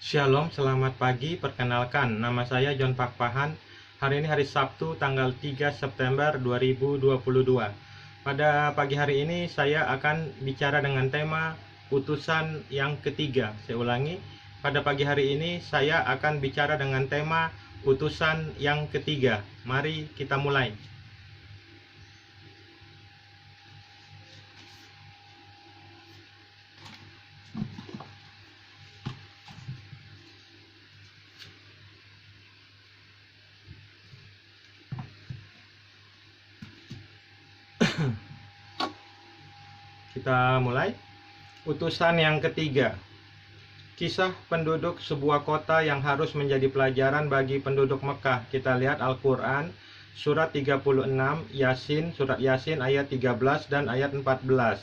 Shalom, selamat pagi. Perkenalkan, nama saya John Pakpahan. Hari ini hari Sabtu, tanggal 3 September 2022. Pada pagi hari ini saya akan bicara dengan tema utusan yang ketiga. Saya ulangi, pada pagi hari ini saya akan bicara dengan tema utusan yang ketiga. Mari kita mulai. Kita mulai. Utusan yang ketiga. Kisah penduduk sebuah kota yang harus menjadi pelajaran bagi penduduk Mekah. Kita lihat Al-Quran, surat 36, surat Yasin ayat 13 dan ayat 14.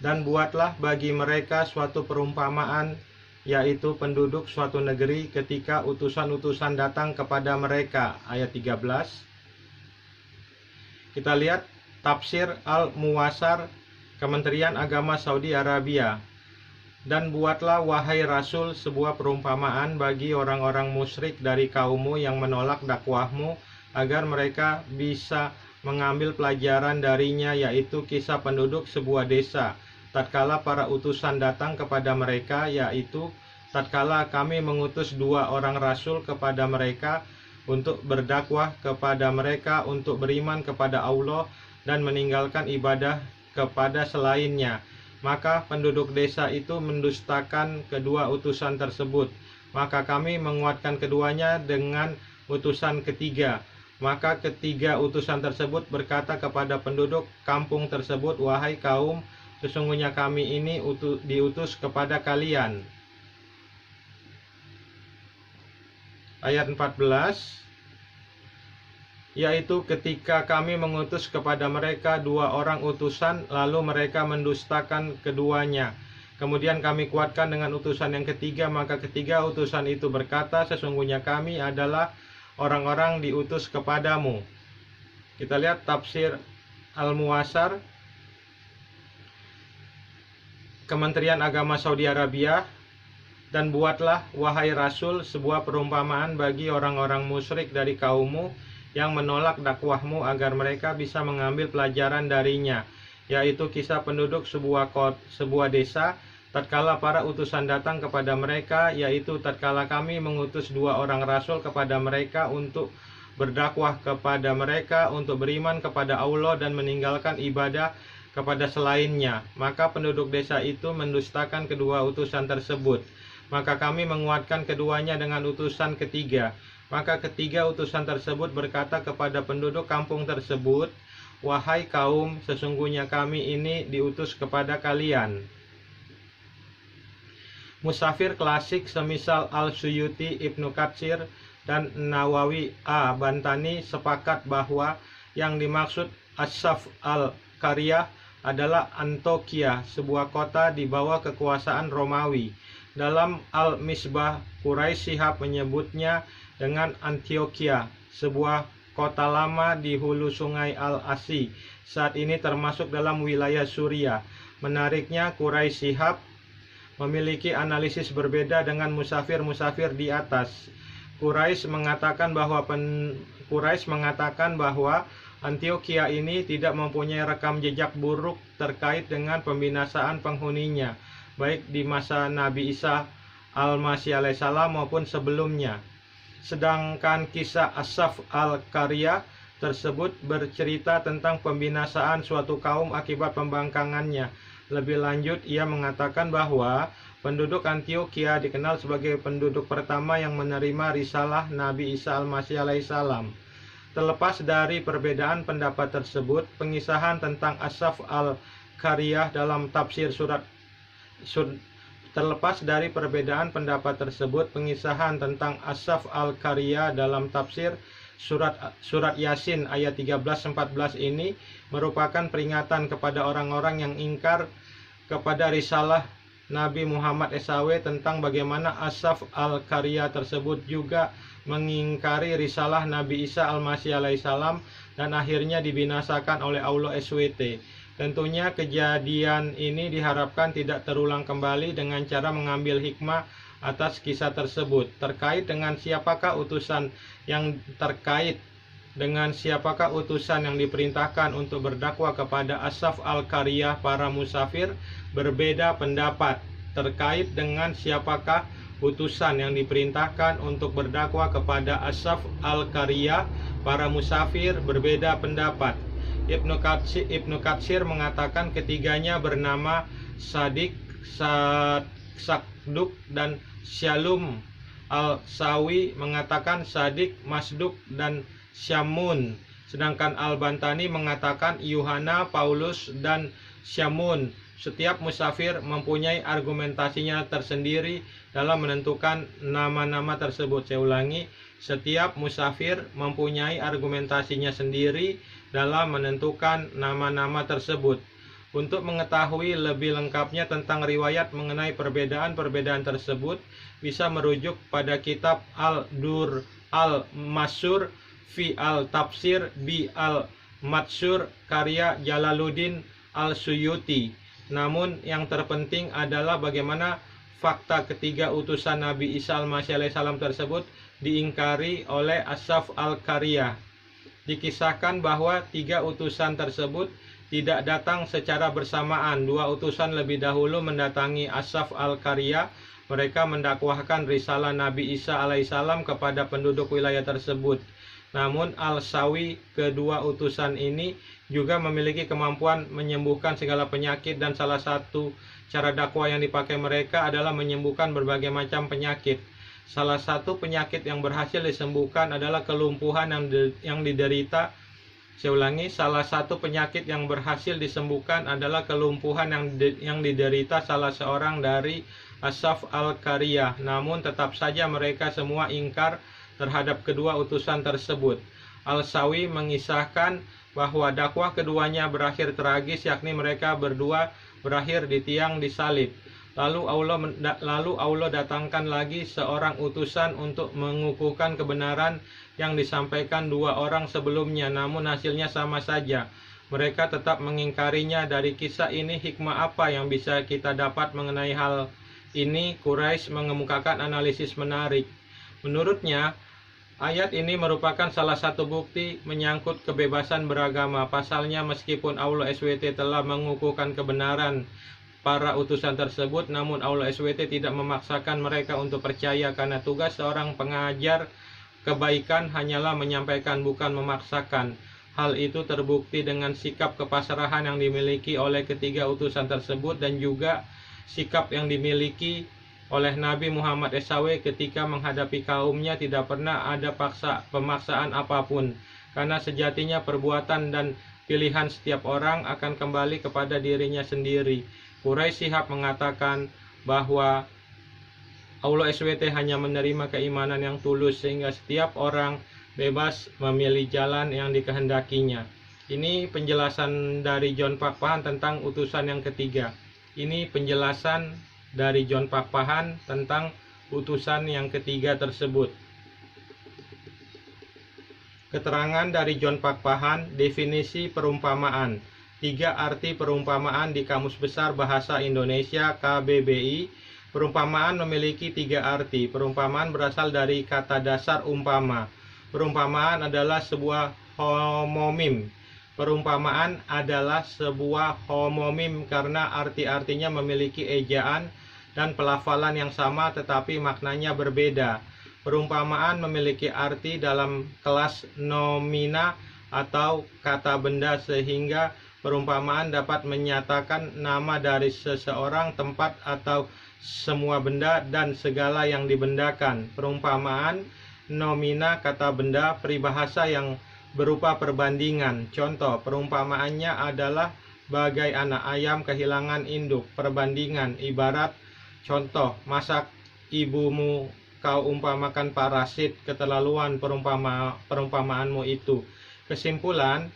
Dan buatlah bagi mereka suatu perumpamaan, yaitu penduduk suatu negeri ketika utusan-utusan datang kepada mereka. Ayat 13. Kita lihat tafsir Al-Muwassar, Kementerian Agama Saudi Arabia. Dan buatlah wahai Rasul sebuah perumpamaan bagi orang-orang musyrik dari kaummu yang menolak dakwahmu, agar mereka bisa mengambil pelajaran darinya, yaitu kisah penduduk sebuah desa tatkala para utusan datang kepada mereka, yaitu tatkala kami mengutus 2 orang rasul kepada mereka untuk berdakwah kepada mereka untuk beriman kepada Allah dan meninggalkan ibadah kepada selainnya. Maka penduduk desa itu mendustakan kedua utusan tersebut. Maka kami menguatkan keduanya dengan utusan ketiga. Maka ketiga utusan tersebut berkata kepada penduduk kampung tersebut, wahai kaum, sesungguhnya kami ini diutus kepada kalian. Ayat 14. Yaitu ketika kami mengutus kepada mereka 2 orang utusan, lalu mereka mendustakan keduanya. Kemudian kami kuatkan dengan utusan yang ketiga, maka ketiga utusan itu berkata, sesungguhnya kami adalah orang-orang diutus kepadamu. Kita lihat tafsir Al-Muwassar, Kementerian Agama Saudi Arabia. Dan buatlah wahai Rasul sebuah perumpamaan bagi orang-orang musyrik dari kaummu yang menolak dakwahmu, agar mereka bisa mengambil pelajaran darinya, yaitu kisah penduduk sebuah desa tatkala para utusan datang kepada mereka, yaitu tatkala kami mengutus 2 orang rasul kepada mereka untuk berdakwah kepada mereka untuk beriman kepada Allah dan meninggalkan ibadah kepada selainnya. Maka penduduk desa itu mendustakan kedua utusan tersebut. Maka kami menguatkan keduanya dengan utusan ketiga. Maka ketiga utusan tersebut berkata kepada penduduk kampung tersebut, wahai kaum, sesungguhnya kami ini diutus kepada kalian. Musafir klasik semisal Al-Suyuti, Ibnu Katsir, dan Nawawi Bantani sepakat bahwa yang dimaksud As-Saf al-Qaryah adalah Antokia, sebuah kota di bawah kekuasaan Romawi. Dalam Al-Misbah, Quraisy Shihab menyebutnya dengan Antioquia, sebuah kota lama di hulu sungai Al-Asi, saat ini termasuk dalam wilayah Suriah. Menariknya, Quraisy Shihab memiliki analisis berbeda dengan musafir-musafir di atas. Quraisy mengatakan bahwa Antioquia ini tidak mempunyai rekam jejak buruk terkait dengan pembinasaan penghuninya, baik di masa Nabi Isa Al-Masih alaihissalam maupun sebelumnya. Sedangkan kisah As-Saf al-Qaryah tersebut bercerita tentang pembinasaan suatu kaum akibat pembangkangannya. Lebih lanjut, ia mengatakan bahwa penduduk Antioquia dikenal sebagai penduduk pertama yang menerima risalah Nabi Isa Al-Masih alaihissalam. Terlepas dari perbedaan pendapat tersebut, pengisahan tentang As-Saf al-Qaryah dalam tafsir surat surat Yasin ayat 13-14 ini merupakan peringatan kepada orang-orang yang ingkar kepada risalah Nabi Muhammad SAW tentang bagaimana As-Saf al-Qaryah tersebut juga mengingkari risalah Nabi Isa Al-Masih alaihissalam dan akhirnya dibinasakan oleh Allah SWT. Tentunya kejadian ini diharapkan tidak terulang kembali dengan cara mengambil hikmah atas kisah tersebut. Terkait dengan siapakah utusan yang diperintahkan untuk berdakwah kepada Ashab al-Qaryah, para musafir, berbeda pendapat. Terkait dengan siapakah utusan yang diperintahkan untuk berdakwah kepada Ashab al-Qaryah, para musafir, berbeda pendapat. Ibnu Katsir mengatakan ketiganya bernama Sadik, Sakduk, dan Syalum. Al-Sawi mengatakan Sadik, Masduk, dan Syamun. Sedangkan Al-Bantani mengatakan Yuhana, Paulus, dan Syamun. Setiap musafir mempunyai argumentasinya tersendiri dalam menentukan nama-nama tersebut. Saya ulangi, setiap musafir mempunyai argumentasinya sendiri dalam menentukan nama-nama tersebut. Untuk mengetahui lebih lengkapnya tentang riwayat mengenai perbedaan-perbedaan tersebut, bisa merujuk pada kitab Al-Dur Al-Masyur fi Al-Tafsir bi Al-Matsur karya Jalaluddin Al-Suyuti. Namun yang terpenting adalah bagaimana fakta ketiga utusan Nabi Isa al-Masih alaihissalam tersebut diingkari oleh Ashab al-Qaryah. Dikisahkan bahwa tiga utusan tersebut tidak datang secara bersamaan. Dua utusan lebih dahulu mendatangi Ashab al-Qaryah. Mereka mendakwahkan risalah Nabi Isa alaihissalam kepada penduduk wilayah tersebut. Namun Al-Sawi, kedua utusan ini juga memiliki kemampuan menyembuhkan segala penyakit, dan salah satu cara dakwah yang dipakai mereka adalah menyembuhkan berbagai macam penyakit. Salah satu penyakit yang berhasil disembuhkan adalah kelumpuhan yang diderita. Saya ulangi, salah satu penyakit yang berhasil disembuhkan adalah kelumpuhan yang diderita salah seorang dari Ashab al-Qaryah. Namun tetap saja mereka semua ingkar terhadap kedua utusan tersebut. Al-Sawi mengisahkan bahwa dakwah keduanya berakhir tragis, yakni mereka berdua berakhir di tiang disalib. Lalu Allah datangkan lagi seorang utusan untuk mengukuhkan kebenaran yang disampaikan dua orang sebelumnya, namun hasilnya sama saja. Mereka tetap mengingkarinya. Dari kisah ini, hikmah apa yang bisa kita dapat mengenai hal ini? Quraisy mengemukakan analisis menarik. Menurutnya, ayat ini merupakan salah satu bukti menyangkut kebebasan beragama. Pasalnya, meskipun Allah SWT telah mengukuhkan kebenaran para utusan tersebut, namun Allah SWT tidak memaksakan mereka untuk percaya, karena tugas seorang pengajar kebaikan hanyalah menyampaikan, bukan memaksakan. Hal itu terbukti dengan sikap kepasrahan yang dimiliki oleh ketiga utusan tersebut, dan juga sikap yang dimiliki oleh Nabi Muhammad SAW ketika menghadapi kaumnya. Tidak pernah ada pemaksaan apapun, karena sejatinya perbuatan dan pilihan setiap orang akan kembali kepada dirinya sendiri. Quraisy Shihab mengatakan bahwa Allah SWT hanya menerima keimanan yang tulus, sehingga setiap orang bebas memilih jalan yang dikehendakinya. Ini penjelasan dari John Pakpahan tentang utusan yang ketiga. Ini penjelasan dari John Pakpahan tentang utusan yang ketiga tersebut. Keterangan dari John Pakpahan, definisi perumpamaan. 3 arti perumpamaan di Kamus Besar Bahasa Indonesia KBBI. Perumpamaan memiliki 3 arti. Perumpamaan berasal dari kata dasar umpama. Perumpamaan adalah sebuah homomim. Perumpamaan adalah sebuah homomim karena arti-artinya memiliki ejaan dan pelafalan yang sama, tetapi maknanya berbeda. Perumpamaan memiliki arti dalam kelas nomina atau kata benda, sehingga perumpamaan dapat menyatakan nama dari seseorang, tempat, atau semua benda dan segala yang dibendakan. Perumpamaan nomina kata benda peribahasa yang berupa perbandingan. Contoh perumpamaannya adalah bagai anak ayam kehilangan induk. Perbandingan ibarat contoh, masak ibumu kau umpamakan parasit, keterlaluan perumpamaanmu itu. Kesimpulan,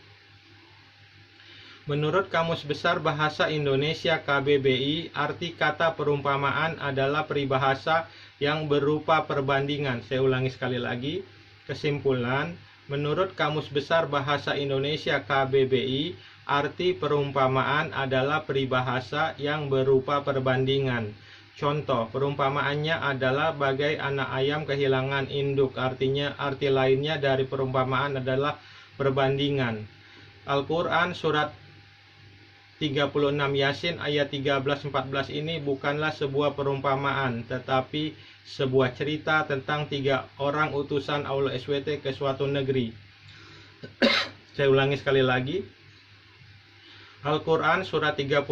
menurut Kamus Besar Bahasa Indonesia KBBI, arti kata perumpamaan adalah peribahasa yang berupa perbandingan. Saya ulangi sekali lagi. Kesimpulan, menurut Kamus Besar Bahasa Indonesia KBBI, arti perumpamaan adalah peribahasa yang berupa perbandingan. Contoh, perumpamaannya adalah bagai anak ayam kehilangan induk. Artinya, arti lainnya dari perumpamaan adalah perbandingan. Al-Quran surat 36 Yasin ayat 13-14 ini bukanlah sebuah perumpamaan, tetapi sebuah cerita tentang 3 orang utusan Allah SWT ke suatu negeri. Saya ulangi sekali lagi. Al-Quran surat 36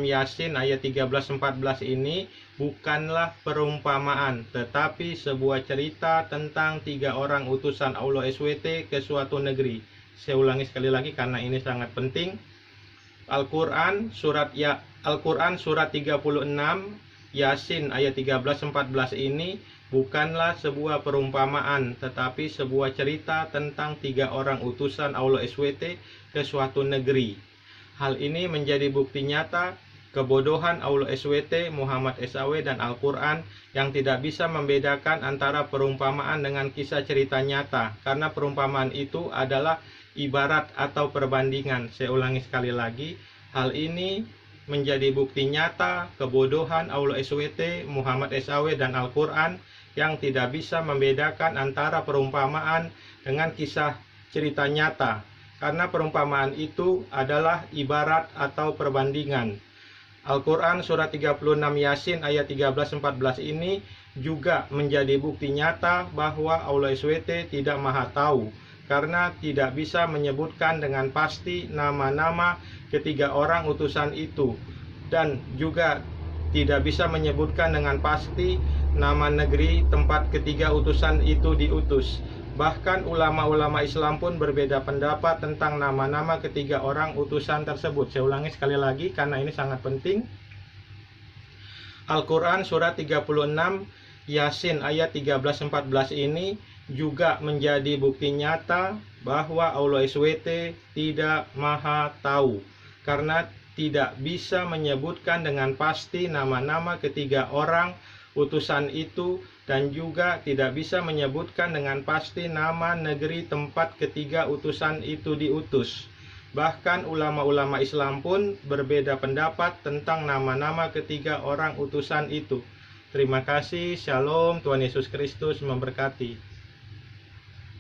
Yasin ayat 13-14 ini bukanlah perumpamaan, tetapi sebuah cerita tentang 3 orang utusan Allah SWT ke suatu negeri. Saya ulangi sekali lagi karena ini sangat penting. Al-Quran surat 36 Yasin ayat 13-14 ini bukanlah sebuah perumpamaan, tetapi sebuah cerita tentang 3 orang utusan Allah SWT ke suatu negeri. Hal ini menjadi bukti nyata kebodohan Allah SWT, Muhammad SAW, dan Al-Quran yang tidak bisa membedakan antara perumpamaan dengan kisah cerita nyata, karena perumpamaan itu adalah ibarat atau perbandingan. Saya ulangi sekali lagi, hal ini menjadi bukti nyata kebodohan Allah SWT, Muhammad SAW, dan Al-Quran yang tidak bisa membedakan antara perumpamaan dengan kisah cerita nyata, karena perumpamaan itu adalah ibarat atau perbandingan. Al-Quran surat 36 Yasin ayat 13-14 ini juga menjadi bukti nyata bahwa Allah SWT tidak maha tahu, karena tidak bisa menyebutkan dengan pasti nama-nama ketiga orang utusan itu, dan juga tidak bisa menyebutkan dengan pasti nama negeri tempat ketiga utusan itu diutus. Bahkan ulama-ulama Islam pun berbeda pendapat tentang nama-nama ketiga orang utusan tersebut. Saya ulangi sekali lagi karena ini sangat penting. Al-Quran surat 36 Yasin ayat 13-14 ini juga menjadi bukti nyata bahwa Allah SWT tidak maha tahu, karena tidak bisa menyebutkan dengan pasti nama-nama ketiga orang utusan itu, dan juga tidak bisa menyebutkan dengan pasti nama negeri tempat ketiga utusan itu diutus. Bahkan ulama-ulama Islam pun berbeda pendapat tentang nama-nama ketiga orang utusan itu. Terima kasih. Shalom. Tuhan Yesus Kristus memberkati.